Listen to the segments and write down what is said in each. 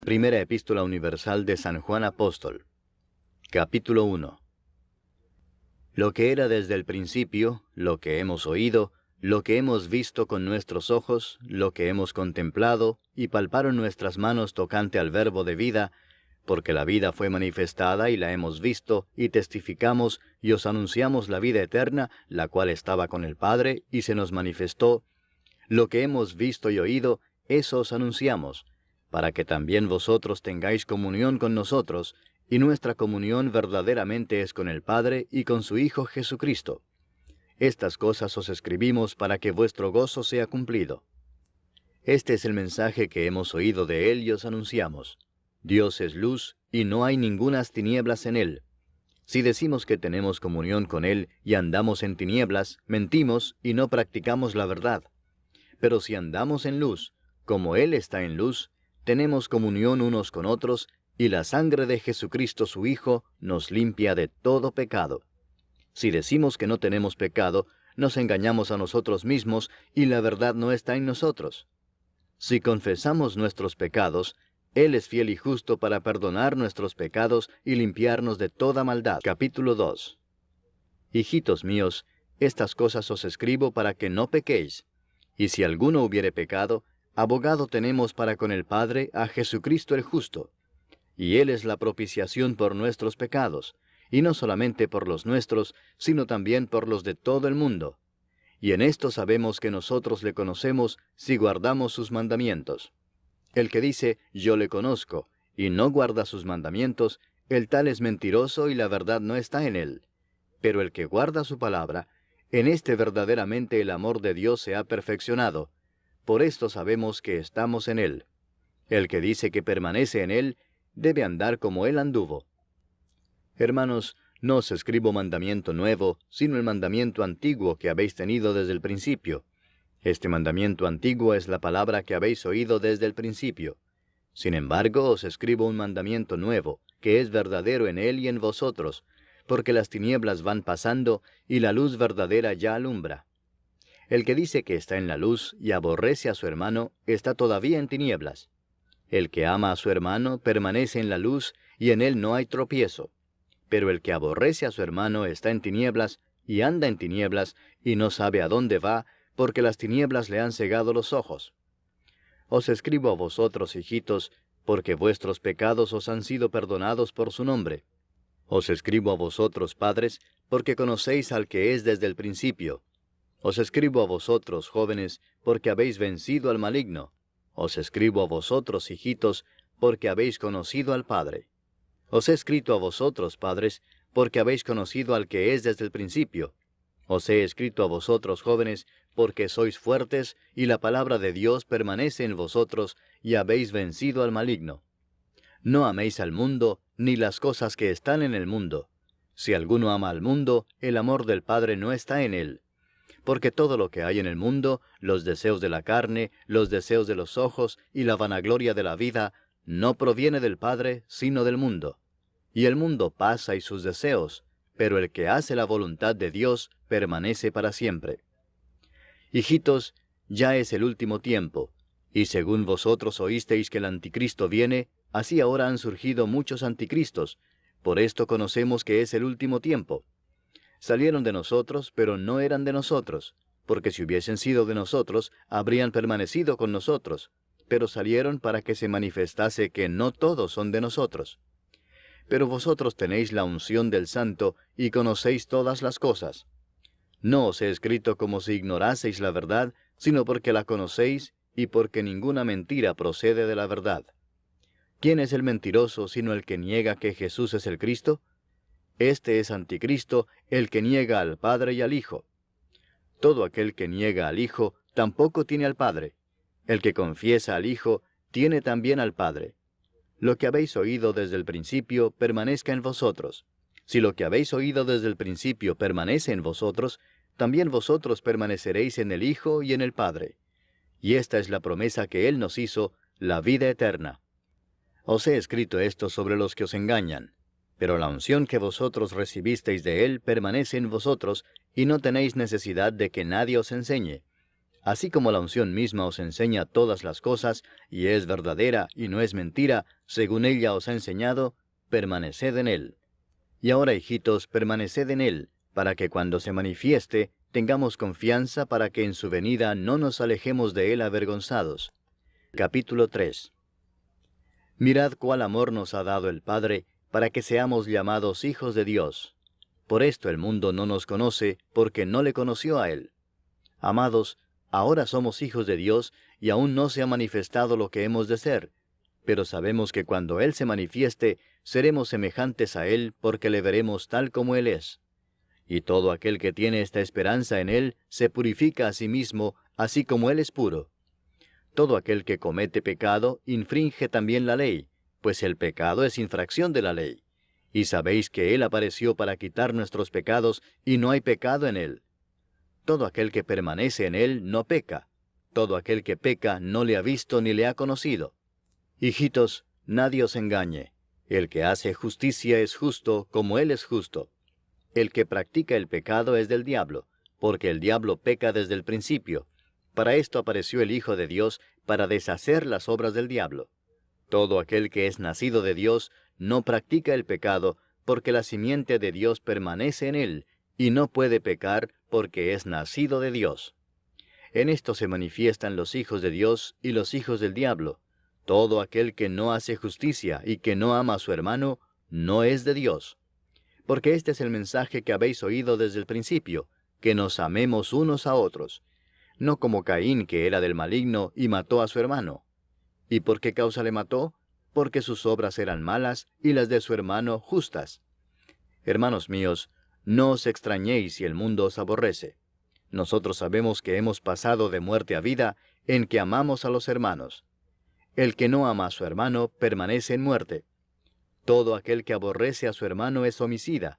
Primera Epístola Universal de San Juan Apóstol. Capítulo 1. Lo que era desde el principio, lo que hemos oído, lo que hemos visto con nuestros ojos, lo que hemos contemplado, y palparon nuestras manos tocante al Verbo de vida, porque la vida fue manifestada y la hemos visto, y testificamos, y os anunciamos la vida eterna, la cual estaba con el Padre, y se nos manifestó. Lo que hemos visto y oído, eso os anunciamos, para que también vosotros tengáis comunión con nosotros, y nuestra comunión verdaderamente es con el Padre y con su Hijo Jesucristo. Estas cosas os escribimos para que vuestro gozo sea cumplido. Este es el mensaje que hemos oído de Él y os anunciamos. Dios es luz, y no hay ningunas tinieblas en Él. Si decimos que tenemos comunión con Él y andamos en tinieblas, mentimos y no practicamos la verdad. Pero si andamos en luz, como Él está en luz, tenemos comunión unos con otros, y la sangre de Jesucristo su Hijo nos limpia de todo pecado. Si decimos que no tenemos pecado, nos engañamos a nosotros mismos, y la verdad no está en nosotros. Si confesamos nuestros pecados, Él es fiel y justo para perdonar nuestros pecados y limpiarnos de toda maldad. Capítulo 2. Hijitos míos, estas cosas os escribo para que no pequéis. Y si alguno hubiere pecado, abogado tenemos para con el Padre a Jesucristo el justo. Y Él es la propiciación por nuestros pecados, y no solamente por los nuestros, sino también por los de todo el mundo. Y en esto sabemos que nosotros le conocemos si guardamos sus mandamientos. El que dice, yo le conozco, y no guarda sus mandamientos, el tal es mentiroso y la verdad no está en él. Pero el que guarda su palabra, en este verdaderamente el amor de Dios se ha perfeccionado. Por esto sabemos que estamos en Él. El que dice que permanece en Él, debe andar como Él anduvo. Hermanos, no os escribo mandamiento nuevo, sino el mandamiento antiguo que habéis tenido desde el principio. Este mandamiento antiguo es la palabra que habéis oído desde el principio. Sin embargo, os escribo un mandamiento nuevo, que es verdadero en Él y en vosotros, porque las tinieblas van pasando, y la luz verdadera ya alumbra. El que dice que está en la luz y aborrece a su hermano, está todavía en tinieblas. El que ama a su hermano permanece en la luz, y en él no hay tropiezo. Pero el que aborrece a su hermano está en tinieblas, y anda en tinieblas, y no sabe a dónde va, porque las tinieblas le han cegado los ojos. Os escribo a vosotros, hijitos, porque vuestros pecados os han sido perdonados por su nombre. Os escribo a vosotros, padres, porque conocéis al que es desde el principio. Os escribo a vosotros, jóvenes, porque habéis vencido al maligno. Os escribo a vosotros, hijitos, porque habéis conocido al Padre. Os he escrito a vosotros, padres, porque habéis conocido al que es desde el principio. Os he escrito a vosotros, jóvenes, porque sois fuertes, y la palabra de Dios permanece en vosotros, y habéis vencido al maligno. No améis al mundo, ni las cosas que están en el mundo. Si alguno ama al mundo, el amor del Padre no está en él. Porque todo lo que hay en el mundo, los deseos de la carne, los deseos de los ojos y la vanagloria de la vida, no proviene del Padre, sino del mundo. Y el mundo pasa y sus deseos, pero el que hace la voluntad de Dios permanece para siempre. Hijitos, ya es el último tiempo, y según vosotros oísteis que el anticristo viene, así ahora han surgido muchos anticristos. Por esto conocemos que es el último tiempo. Salieron de nosotros, pero no eran de nosotros, porque si hubiesen sido de nosotros, habrían permanecido con nosotros, pero salieron para que se manifestase que no todos son de nosotros. Pero vosotros tenéis la unción del Santo, y conocéis todas las cosas. No os he escrito como si ignoraseis la verdad, sino porque la conocéis, y porque ninguna mentira procede de la verdad. ¿Quién es el mentiroso, sino el que niega que Jesús es el Cristo? Este es anticristo, el que niega al Padre y al Hijo. Todo aquel que niega al Hijo, tampoco tiene al Padre. El que confiesa al Hijo, tiene también al Padre. Lo que habéis oído desde el principio, permanezca en vosotros. Si lo que habéis oído desde el principio permanece en vosotros, también vosotros permaneceréis en el Hijo y en el Padre. Y esta es la promesa que Él nos hizo, la vida eterna. Os he escrito esto sobre los que os engañan. Pero la unción que vosotros recibisteis de Él permanece en vosotros, y no tenéis necesidad de que nadie os enseñe. Así como la unción misma os enseña todas las cosas, y es verdadera y no es mentira, según ella os ha enseñado, permaneced en él. Y ahora, hijitos, permaneced en él, para que cuando se manifieste, tengamos confianza para que en su venida no nos alejemos de él avergonzados. Capítulo 3. Mirad cuál amor nos ha dado el Padre, para que seamos llamados hijos de Dios. Por esto el mundo no nos conoce, porque no le conoció a él. Amados, ahora somos hijos de Dios, y aún no se ha manifestado lo que hemos de ser. Pero sabemos que cuando Él se manifieste, seremos semejantes a Él, porque le veremos tal como Él es. Y todo aquel que tiene esta esperanza en Él, se purifica a sí mismo, así como Él es puro. Todo aquel que comete pecado, infringe también la ley, pues el pecado es infracción de la ley. Y sabéis que Él apareció para quitar nuestros pecados, y no hay pecado en Él. Todo aquel que permanece en Él no peca. Todo aquel que peca no le ha visto ni le ha conocido. Hijitos, nadie os engañe. El que hace justicia es justo, como Él es justo. El que practica el pecado es del diablo, porque el diablo peca desde el principio. Para esto apareció el Hijo de Dios, para deshacer las obras del diablo. Todo aquel que es nacido de Dios no practica el pecado, porque la simiente de Dios permanece en él, y no puede pecar, porque es nacido de Dios. En esto se manifiestan los hijos de Dios y los hijos del diablo. Todo aquel que no hace justicia y que no ama a su hermano, no es de Dios. Porque este es el mensaje que habéis oído desde el principio, que nos amemos unos a otros. No como Caín, que era del maligno y mató a su hermano. ¿Y por qué causa le mató? Porque sus obras eran malas y las de su hermano justas. Hermanos míos, no os extrañéis si el mundo os aborrece. Nosotros sabemos que hemos pasado de muerte a vida en que amamos a los hermanos. El que no ama a su hermano permanece en muerte. Todo aquel que aborrece a su hermano es homicida,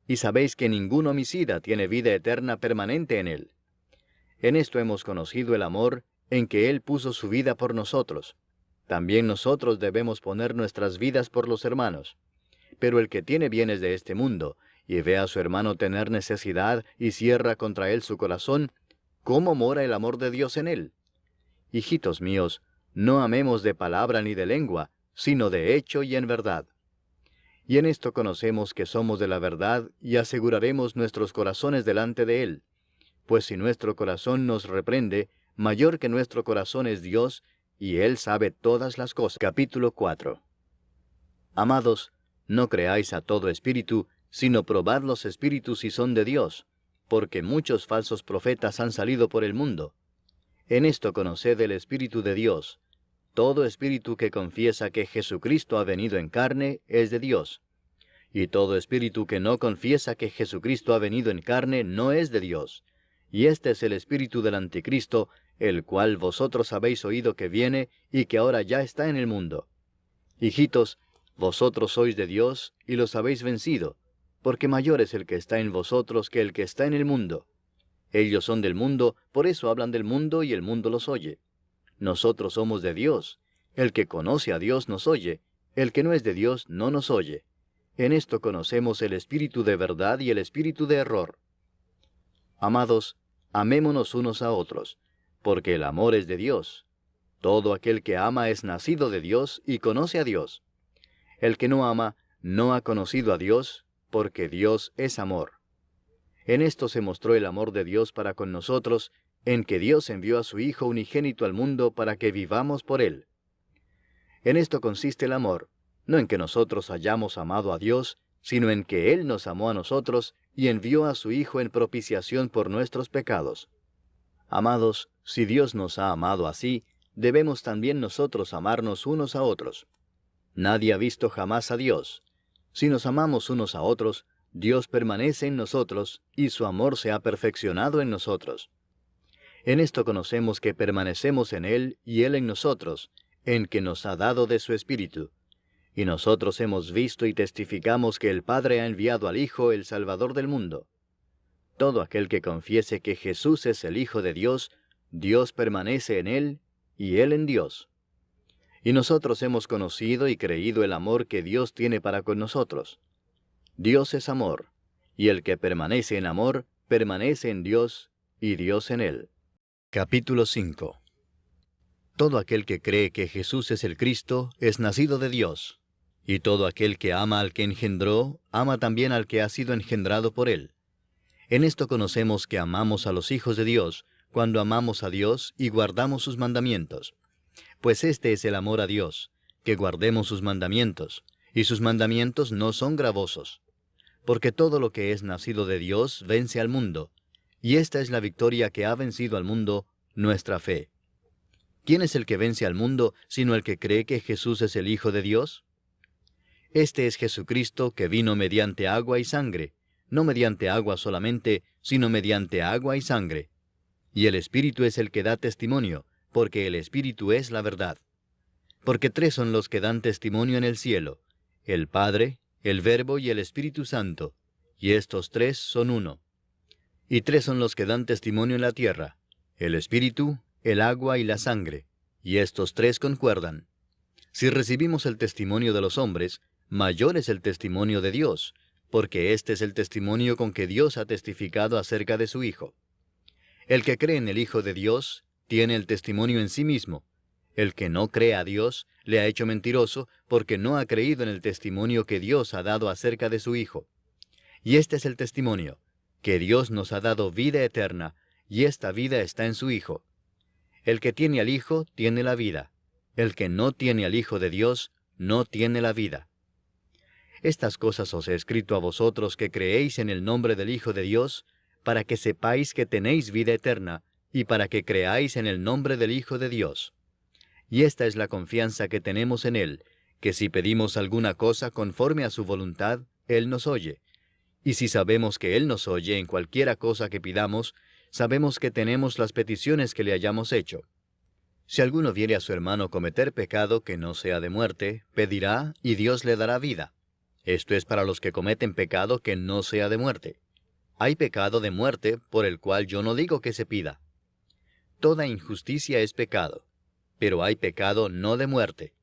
y sabéis que ningún homicida tiene vida eterna permanente en él. En esto hemos conocido el amor, en que Él puso su vida por nosotros. También nosotros debemos poner nuestras vidas por los hermanos. Pero el que tiene bienes de este mundo, y ve a su hermano tener necesidad y cierra contra él su corazón, ¿cómo mora el amor de Dios en él? Hijitos míos, no amemos de palabra ni de lengua, sino de hecho y en verdad. Y en esto conocemos que somos de la verdad y aseguraremos nuestros corazones delante de Él. Pues si nuestro corazón nos reprende, mayor que nuestro corazón es Dios, y Él sabe todas las cosas. Capítulo 4. Amados, no creáis a todo espíritu, sino probad los espíritus si son de Dios, porque muchos falsos profetas han salido por el mundo. En esto conoced el Espíritu de Dios. Todo espíritu que confiesa que Jesucristo ha venido en carne es de Dios. Y todo espíritu que no confiesa que Jesucristo ha venido en carne no es de Dios. Y este es el espíritu del anticristo, el cual vosotros habéis oído que viene y que ahora ya está en el mundo. Hijitos, vosotros sois de Dios y los habéis vencido, porque mayor es el que está en vosotros que el que está en el mundo. Ellos son del mundo, por eso hablan del mundo y el mundo los oye. Nosotros somos de Dios. El que conoce a Dios nos oye, el que no es de Dios no nos oye. En esto conocemos el espíritu de verdad y el espíritu de error. Amados, amémonos unos a otros, porque el amor es de Dios. Todo aquel que ama es nacido de Dios y conoce a Dios. El que no ama no ha conocido a Dios, porque Dios es amor. En esto se mostró el amor de Dios para con nosotros, en que Dios envió a su Hijo unigénito al mundo para que vivamos por Él. En esto consiste el amor, no en que nosotros hayamos amado a Dios, sino en que Él nos amó a nosotros y envió a su Hijo en propiciación por nuestros pecados. Amados, si Dios nos ha amado así, debemos también nosotros amarnos unos a otros. Nadie ha visto jamás a Dios. Si nos amamos unos a otros, Dios permanece en nosotros, y su amor se ha perfeccionado en nosotros. En esto conocemos que permanecemos en Él y Él en nosotros, en que nos ha dado de su Espíritu. Y nosotros hemos visto y testificamos que el Padre ha enviado al Hijo, el Salvador del mundo. Todo aquel que confiese que Jesús es el Hijo de Dios, Dios permanece en Él, y Él en Dios. Y nosotros hemos conocido y creído el amor que Dios tiene para con nosotros. Dios es amor, y el que permanece en amor, permanece en Dios, y Dios en él. Capítulo 5. Todo aquel que cree que Jesús es el Cristo es nacido de Dios, y todo aquel que ama al que engendró, ama también al que ha sido engendrado por él. En esto conocemos que amamos a los hijos de Dios, cuando amamos a Dios y guardamos sus mandamientos. Pues este es el amor a Dios, que guardemos sus mandamientos, y sus mandamientos no son gravosos. Porque todo lo que es nacido de Dios vence al mundo, y esta es la victoria que ha vencido al mundo, nuestra fe. ¿Quién es el que vence al mundo, sino el que cree que Jesús es el Hijo de Dios? Este es Jesucristo que vino mediante agua y sangre, no mediante agua solamente, sino mediante agua y sangre. Y el Espíritu es el que da testimonio, porque el Espíritu es la verdad. Porque tres son los que dan testimonio en el cielo: el Padre, el Verbo y el Espíritu Santo, y estos tres son uno. Y tres son los que dan testimonio en la tierra: el Espíritu, el agua y la sangre, y estos tres concuerdan. Si recibimos el testimonio de los hombres, mayor es el testimonio de Dios, porque este es el testimonio con que Dios ha testificado acerca de su Hijo. El que cree en el Hijo de Dios tiene el testimonio en sí mismo. El que no cree a Dios le ha hecho mentiroso, porque no ha creído en el testimonio que Dios ha dado acerca de su Hijo. Y este es el testimonio, que Dios nos ha dado vida eterna, y esta vida está en su Hijo. El que tiene al Hijo tiene la vida. El que no tiene al Hijo de Dios no tiene la vida. Estas cosas os he escrito a vosotros que creéis en el nombre del Hijo de Dios, para que sepáis que tenéis vida eterna, y para que creáis en el nombre del Hijo de Dios. Y esta es la confianza que tenemos en Él, que si pedimos alguna cosa conforme a su voluntad, Él nos oye. Y si sabemos que Él nos oye en cualquiera cosa que pidamos, sabemos que tenemos las peticiones que le hayamos hecho. Si alguno viere a su hermano cometer pecado que no sea de muerte, pedirá, y Dios le dará vida. Esto es para los que cometen pecado que no sea de muerte. Hay pecado de muerte, por el cual yo no digo que se pida. Toda injusticia es pecado, pero hay pecado no de muerte.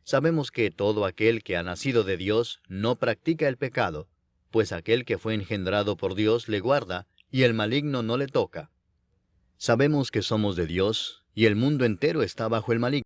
Sabemos que todo aquel que ha nacido de Dios no practica el pecado, pues aquel que fue engendrado por Dios le guarda, y el maligno no le toca. Sabemos que somos de Dios, y el mundo entero está bajo el maligno.